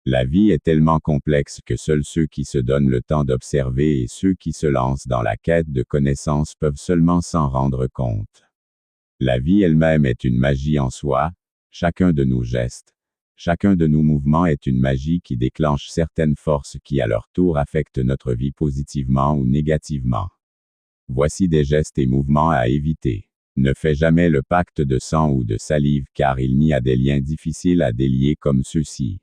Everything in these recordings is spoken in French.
La vie est tellement complexe que seuls ceux qui se donnent le temps d'observer et ceux qui se lancent dans la quête de connaissances peuvent seulement s'en rendre compte. La vie elle-même est une magie en soi, chacun de nos gestes, chacun de nos mouvements est une magie qui déclenche certaines forces qui à leur tour affectent notre vie positivement ou négativement. Voici des gestes et mouvements à éviter. Ne fais jamais le pacte de sang ou de salive car il n'y a des liens difficiles à délier comme ceux-ci.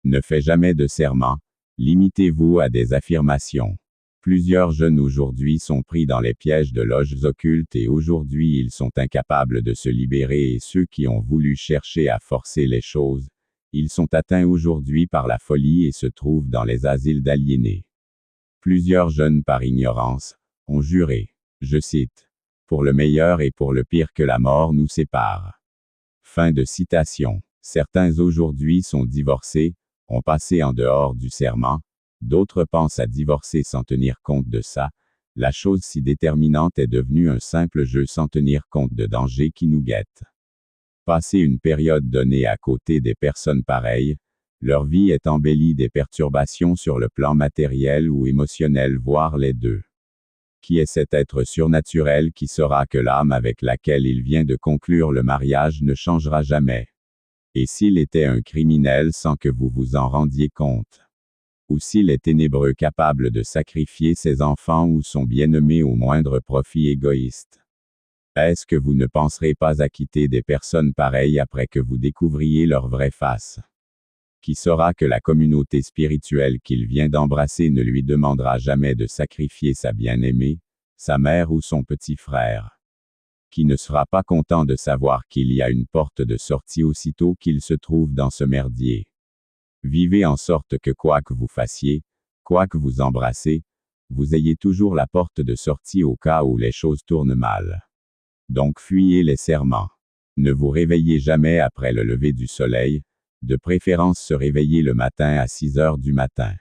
Ne fais jamais de serment, limitez-vous à des affirmations. Plusieurs jeunes aujourd'hui sont pris dans les pièges de loges occultes et aujourd'hui ils sont incapables de se libérer et ceux qui ont voulu chercher à forcer les choses, ils sont atteints aujourd'hui par la folie et se trouvent dans les asiles d'aliénés. Plusieurs jeunes par ignorance, ont juré, je cite, « Pour le meilleur et pour le pire que la mort nous sépare ». Fin de citation. Certains aujourd'hui sont divorcés, ont passé en dehors du serment, d'autres pensent à divorcer sans tenir compte de ça, la chose si déterminante est devenue un simple jeu sans tenir compte de dangers qui nous guettent. Passer une période donnée à côté des personnes pareilles, leur vie est embellie des perturbations sur le plan matériel ou émotionnel voire les deux. Qui est cet être surnaturel qui saura que l'âme avec laquelle il vient de conclure le mariage ne changera jamais? Et s'il était un criminel sans que vous vous en rendiez compte? Ou s'il est ténébreux capable de sacrifier ses enfants ou son bien-aimé au moindre profit égoïste? Est-ce que vous ne penserez pas à quitter des personnes pareilles après que vous découvriez leur vraie face? Qui saura que la communauté spirituelle qu'il vient d'embrasser ne lui demandera jamais de sacrifier sa bien-aimée, sa mère ou son petit frère? Qui ne sera pas content de savoir qu'il y a une porte de sortie aussitôt qu'il se trouve dans ce merdier? Vivez en sorte que quoi que vous fassiez, quoi que vous embrassez, vous ayez toujours la porte de sortie au cas où les choses tournent mal. Donc fuyez les serments. Ne vous réveillez jamais après le lever du soleil, de préférence se réveiller le matin à 6 heures du matin.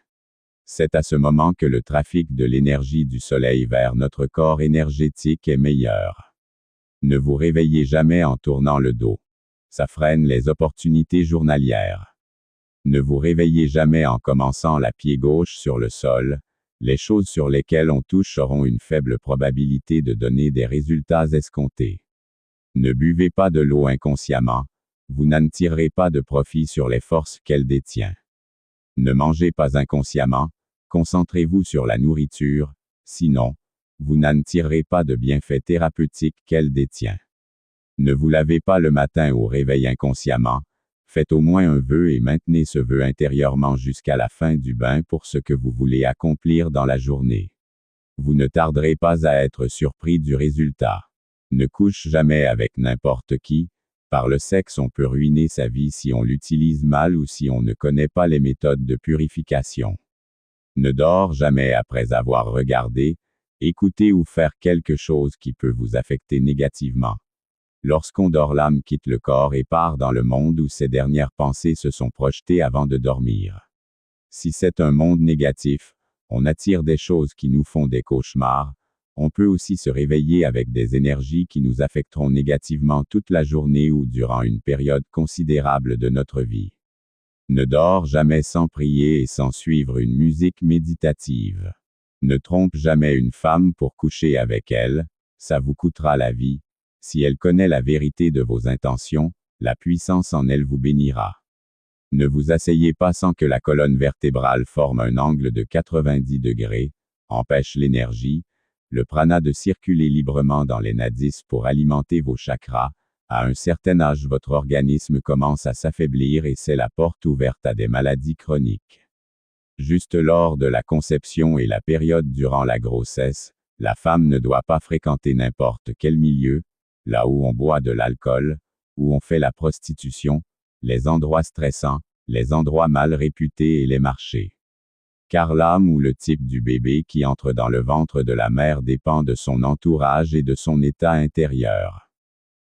C'est à ce moment que le trafic de l'énergie du soleil vers notre corps énergétique est meilleur. Ne vous réveillez jamais en tournant le dos. Ça freine les opportunités journalières. Ne vous réveillez jamais en commençant la pied gauche sur le sol, les choses sur lesquelles on touche auront une faible probabilité de donner des résultats escomptés. Ne buvez pas de l'eau inconsciemment, vous n'en tirerez pas de profit sur les forces qu'elle détient. Ne mangez pas inconsciemment, concentrez-vous sur la nourriture, sinon, vous n'en tirerez pas de bienfaits thérapeutiques qu'elle détient. Ne vous lavez pas le matin au réveil inconsciemment, faites au moins un vœu et maintenez ce vœu intérieurement jusqu'à la fin du bain pour ce que vous voulez accomplir dans la journée. Vous ne tarderez pas à être surpris du résultat. Ne couche jamais avec n'importe qui. Par le sexe on peut ruiner sa vie si on l'utilise mal ou si on ne connaît pas les méthodes de purification. Ne dors jamais après avoir regardé, écouté ou faire quelque chose qui peut vous affecter négativement. Lorsqu'on dort, l'âme quitte le corps et part dans le monde où ses dernières pensées se sont projetées avant de dormir. Si c'est un monde négatif, on attire des choses qui nous font des cauchemars. On peut aussi se réveiller avec des énergies qui nous affecteront négativement toute la journée ou durant une période considérable de notre vie. Ne dors jamais sans prier et sans suivre une musique méditative. Ne trompe jamais une femme pour coucher avec elle, ça vous coûtera la vie. Si elle connaît la vérité de vos intentions, la puissance en elle vous bénira. Ne vous asseyez pas sans que la colonne vertébrale forme un angle de 90 degrés, empêche l'énergie, le prana de circuler librement dans les nadis pour alimenter vos chakras. À un certain âge, votre organisme commence à s'affaiblir et c'est la porte ouverte à des maladies chroniques. Juste lors de la conception et la période durant la grossesse, la femme ne doit pas fréquenter n'importe quel milieu, là où on boit de l'alcool, où on fait la prostitution, les endroits stressants, les endroits mal réputés et les marchés. Car l'âme ou le type du bébé qui entre dans le ventre de la mère dépend de son entourage et de son état intérieur.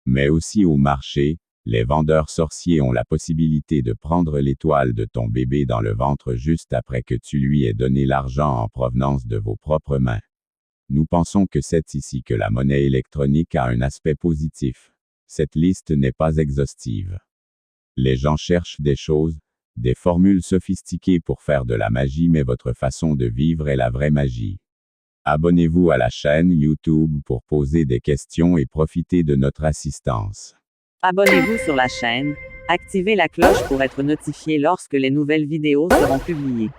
Mais aussi au marché, les vendeurs sorciers ont la possibilité de prendre l'étoile de ton bébé dans le ventre juste après que tu lui aies donné l'argent en provenance de vos propres mains. Nous pensons que c'est ici que la monnaie électronique a un aspect positif. Cette liste n'est pas exhaustive. Les gens cherchent des choses, Des formules sophistiquées pour faire de la magie, mais votre façon de vivre est la vraie magie. Abonnez-vous à la chaîne YouTube pour poser des questions et profiter de notre assistance. Abonnez-vous sur la chaîne, activez la cloche pour être notifié lorsque les nouvelles vidéos seront publiées.